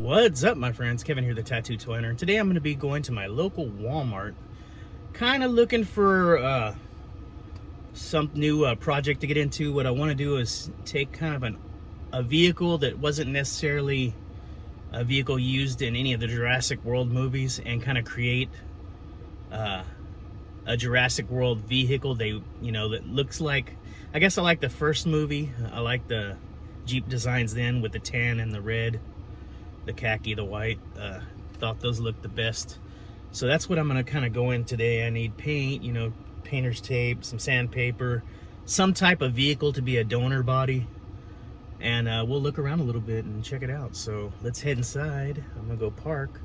What's up, my friends? Kevin here, the Tattoo Twiner. And today I'm going to be going to my local Walmart, kind of looking for some new project to get into. What I want to do is take kind of a vehicle that wasn't necessarily a vehicle used in any of the Jurassic World movies and kind of create a Jurassic World vehicle. That looks like, I guess I like the first movie. I like the Jeep designs then with the tan and the red, the khaki, the white. Thought those looked the best. So that's what I'm gonna kind of go in today. I need paint, painter's tape, some sandpaper, some type of vehicle to be a donor body. And we'll look around a little bit and check it out. So let's head inside. I'm gonna go park.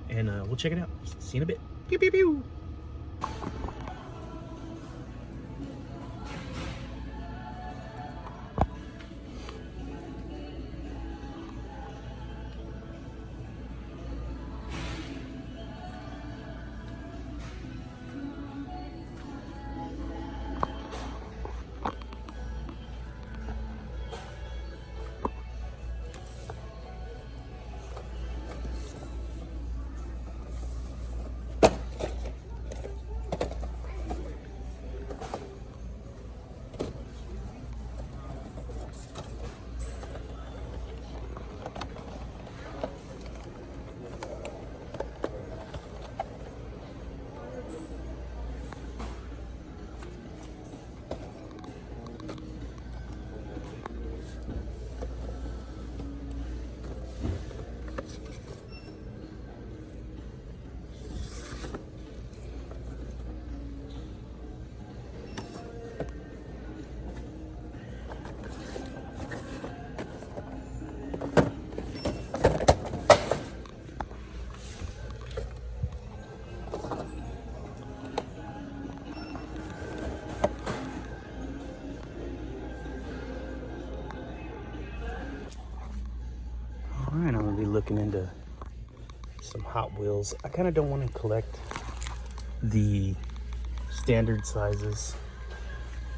And we'll check it out. See you in a bit. Pew, pew, pew. Alright, I'm going to be looking into some Hot Wheels. I kind of don't want to collect the standard sizes,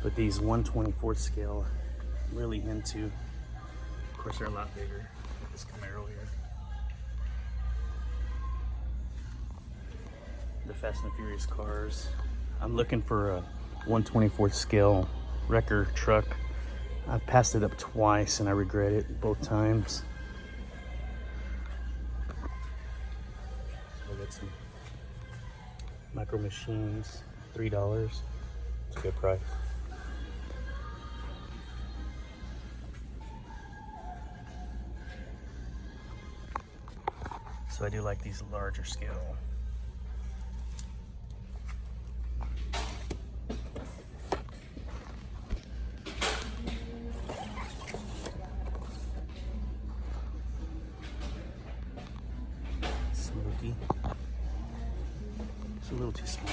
but these 1/24 scale I'm really into. Of course, they're a lot bigger. This Camaro here. The Fast and Furious cars. I'm looking for a 1/24 scale wrecker truck. I've passed it up twice and I regret it both times. Some micro machines, $3. It's a good price. So I do like these larger scale. Smoky. It's a little too small.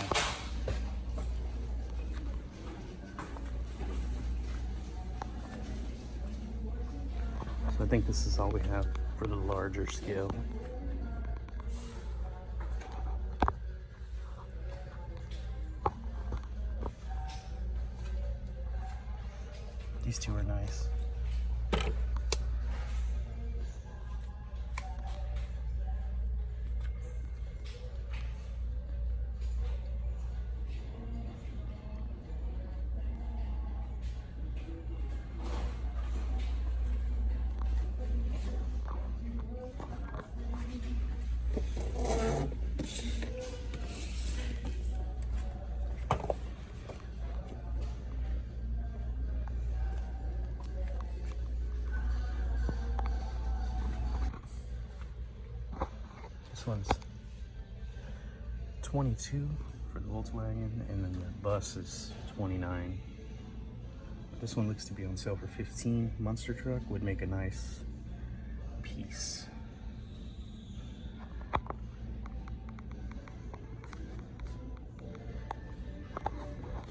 So I think this is all we have for the larger scale. These two are nice. This one's 22 for the Volkswagen, and then the bus is 29. This one looks to be on sale for 15. Monster truck would make a nice piece.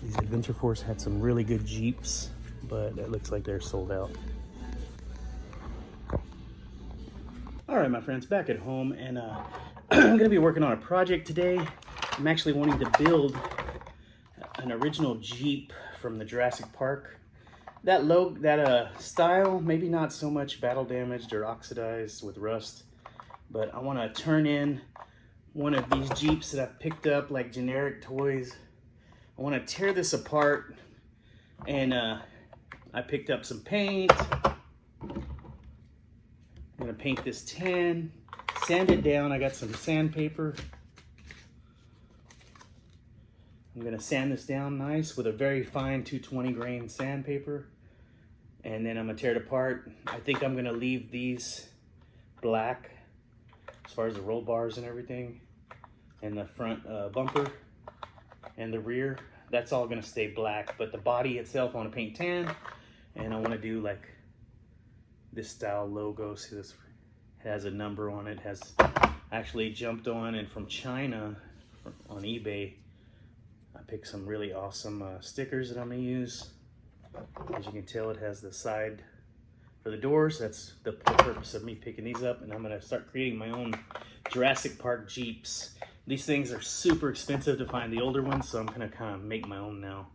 These Adventure Force had some really good Jeeps, but it looks like they're sold out. All right, my friends, back at home, and I'm gonna be working on a project today. I'm actually wanting to build an original Jeep from the Jurassic Park. that style, maybe not so much battle damaged or oxidized with rust, but I want to turn in one of these Jeeps that I've picked up like generic toys. I want to tear this apart, and I picked up some paint. I'm gonna paint this tan, sand it down. I got some sandpaper. I'm gonna sand this down nice with a very fine 220 grain sandpaper. And then I'm gonna tear it apart. I think I'm gonna leave these black as far as the roll bars and everything, and the front bumper and the rear. That's all gonna stay black, but the body itself I wanna paint tan, and I wanna do like this style logo. See, this has a number on it. Has actually jumped on, and from China on eBay, I picked some really awesome stickers that I'm gonna use. As you can tell, it has the side for the doors. That's the purpose of me picking these up, and I'm gonna start creating my own Jurassic Park Jeeps. These things are super expensive to find, the older ones, so I'm gonna kind of make my own now.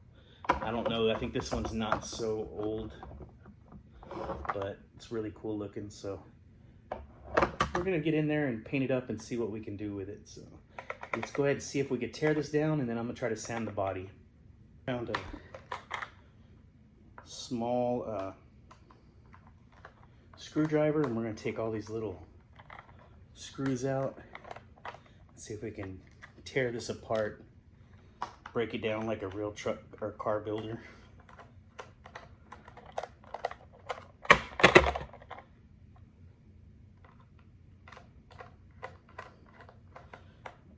I don't know, I think this one's not so old, but it's really cool looking, so we're gonna get in there and paint it up and see what we can do with it. So let's go ahead and see if we can tear this down, and then I'm gonna try to sand the body. Found a small screwdriver, and we're gonna take all these little screws out. See if we can tear this apart, break it down like a real truck or car builder.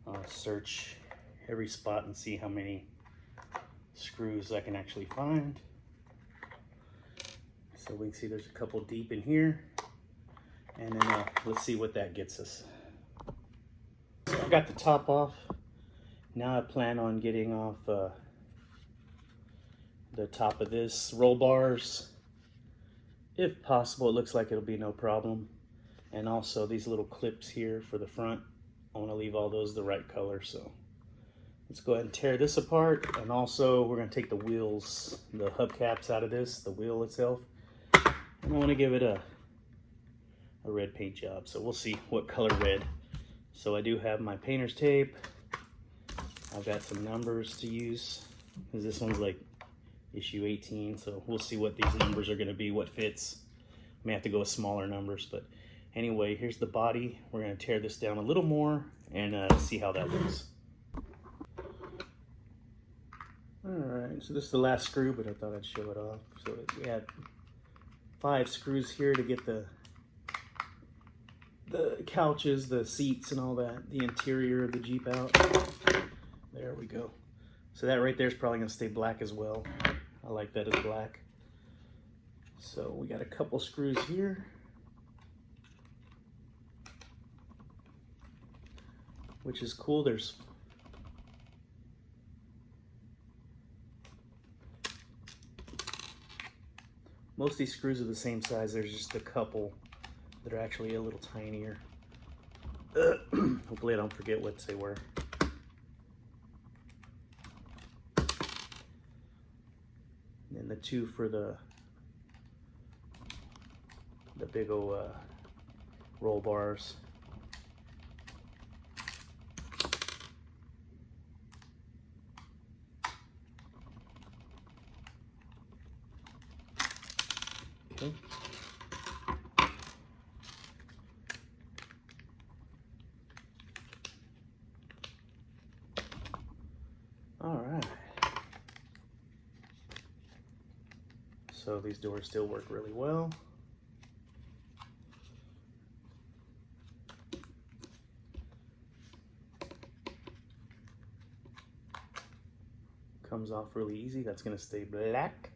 I'll search every spot and see how many screws I can actually find. So we can see there's a couple deep in here, and then let's see what that gets us. So I got the top off. Now I plan on getting off the top of this roll bars. If possible, it looks like it'll be no problem. And also these little clips here for the front, I want to leave all those the right color. So let's go ahead and tear this apart. And also we're going to take the wheels, the hubcaps out of this, the wheel itself. And I want to give it a red paint job. So we'll see what color red. So I do have my painter's tape. I've got some numbers to use, because this one's like issue 18. So we'll see what these numbers are going to be, what fits. May have to go with smaller numbers, but anyway, here's the body. We're going to tear this down a little more and see how that looks. All right, so this is the last screw, but I thought I'd show it off. So we had 5 screws here to get the couches, the seats and all that, the interior of the Jeep out. There we go. So that right there is probably gonna stay black as well. I like that as black. So we got a couple screws here. Which is cool. There's most of these screws are the same size. There's just a couple that are actually a little tinier. Hopefully I don't forget what they were. And the 2 for the big old roll bars. Okay. All right. So these doors still work really well. Comes off really easy. That's going to stay black.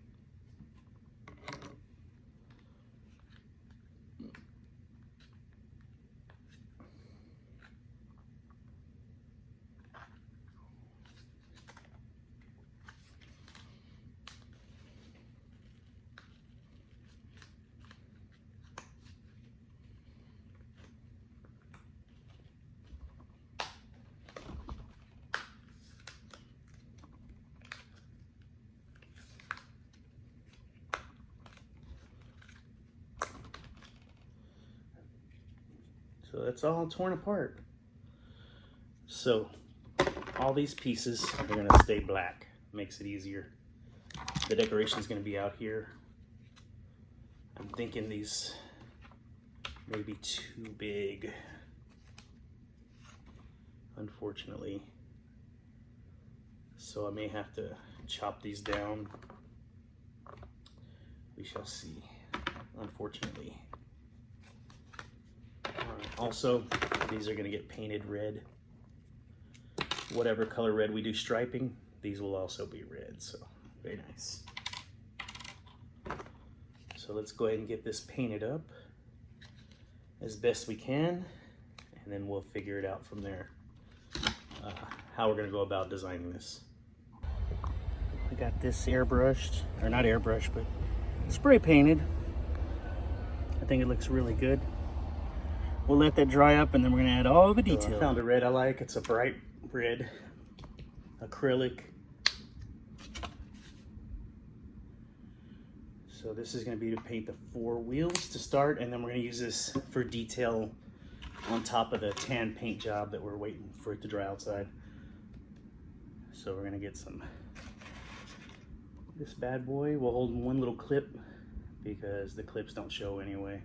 So that's all torn apart. So all these pieces are gonna stay black. Makes it easier. The decoration is gonna be out here. I'm thinking these may be too big, unfortunately. So I may have to chop these down. We shall see, unfortunately. Also, these are gonna get painted red. Whatever color red we do striping, these will also be red, so very nice. So let's go ahead and get this painted up as best we can, and then we'll figure it out from there, how we're gonna go about designing this. I got this airbrushed, or not airbrushed, but spray painted. I think it looks really good. We'll let that dry up and then we're gonna add all the details. So I found a red I like. It's a bright red acrylic. So this is gonna be to paint the 4 wheels to start, and then we're gonna use this for detail on top of the tan paint job that we're waiting for it to dry outside. So we're gonna get this bad boy. We'll hold one little clip because the clips don't show anyway.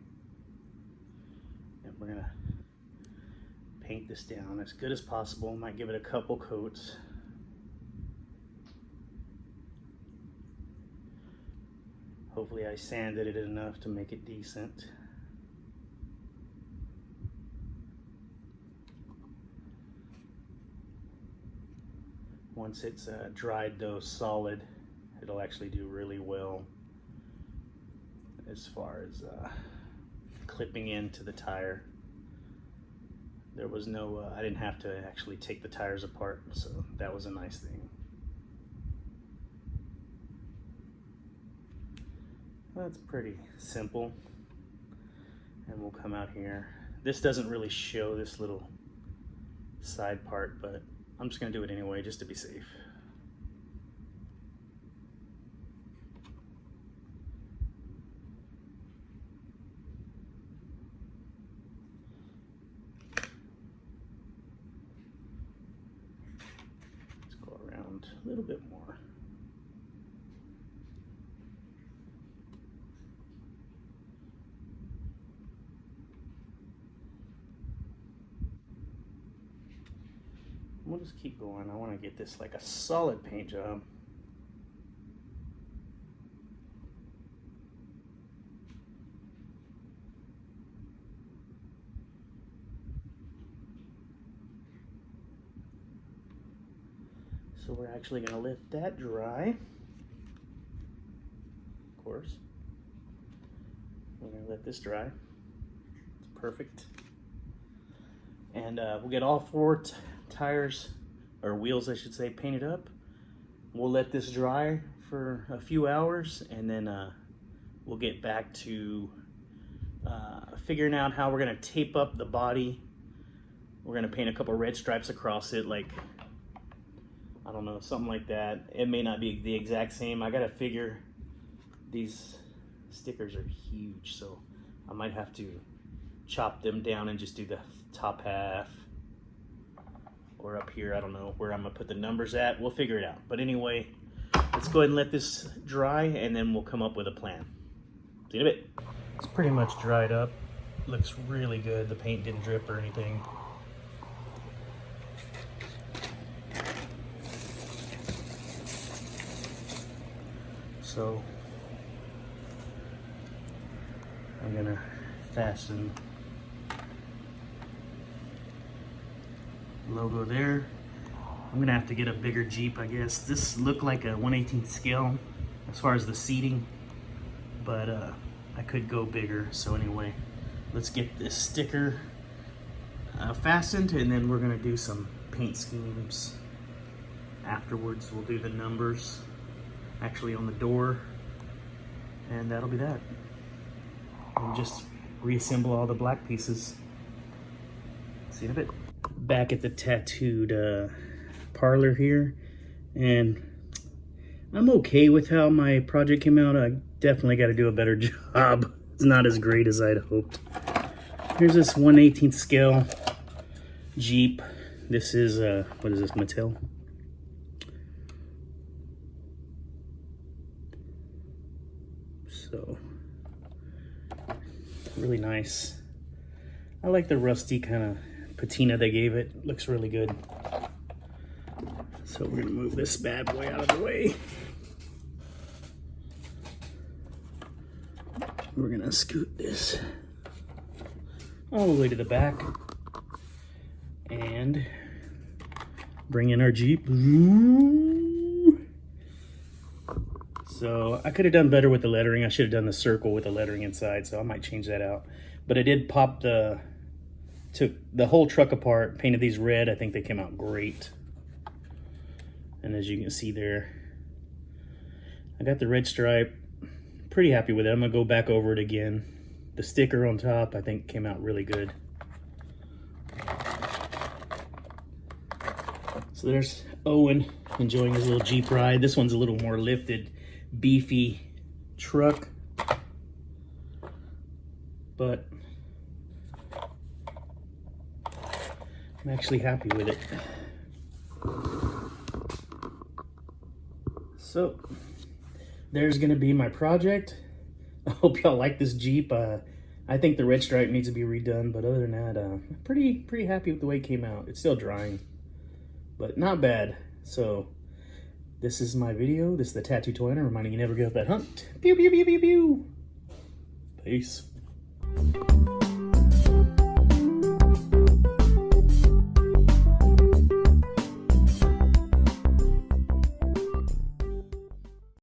And we're gonna paint this down as good as possible. Might give it a couple coats. Hopefully I sanded it enough to make it decent. Once it's dried though solid, it'll actually do really well as far as clipping into the tire. There was no, I didn't have to actually take the tires apart, so that was a nice thing. That's pretty simple. And we'll come out here. This doesn't really show this little side part, but I'm just gonna do it anyway just to be safe. Let's go around a little bit more. We'll just keep going. I want to get this like a solid paint job. So we're actually going to let that dry. Of course. We're going to let this dry. It's perfect. And we'll get all 4 tires, or wheels I should say, painted up. We'll let this dry for a few hours, and then we'll get back to figuring out how we're gonna tape up the body. We're gonna paint a couple red stripes across it, like, I don't know, something like that. It may not be the exact same. I gotta figure, these stickers are huge, so I might have to chop them down and just do the top half. Or up here, I don't know where I'm gonna put the numbers at. We'll figure it out. But anyway, let's go ahead and let this dry, and then we'll come up with a plan. See you in a bit. It's pretty much dried up. Looks really good. The paint didn't drip or anything. So I'm gonna fasten logo there. I'm gonna have to get a bigger Jeep, I guess. This looked like a 1/18 scale as far as the seating, but I could go bigger. So anyway, let's get this sticker fastened, and then we're gonna do some paint schemes afterwards. We'll do the numbers actually on the door, and that'll be that. And just reassemble all the black pieces. See you in a bit. Back at the tattooed parlor here, and I'm okay with how my project came out. I definitely got to do a better job. It's not as great as I'd hoped. Here's this 1/18 scale Jeep. This is, what is this, Mattel? So, really nice. I like the rusty kind of patina they gave it. Looks really good. So we're gonna move this bad boy out of the way. We're gonna scoot this all the way to the back and bring in our Jeep. So I could have done better with the lettering. I should have done the circle with the lettering inside, so I might change that out. But I did took the whole truck apart, painted these red. I think they came out great. And as you can see there, I got the red stripe. Pretty happy with it. I'm gonna go back over it again. The sticker on top, I think, came out really good. So there's Owen enjoying his little Jeep ride. This one's a little more lifted, beefy truck, but I'm actually happy with it. So there's gonna be my project. I hope y'all like this Jeep. I think the red stripe needs to be redone, but other than that, I'm pretty happy with the way it came out. It's still drying, but not bad. So this is my video. This is the Tattoo Toy Hunter, reminding you never give up that hunt. Pew, pew, pew, pew, pew. Peace.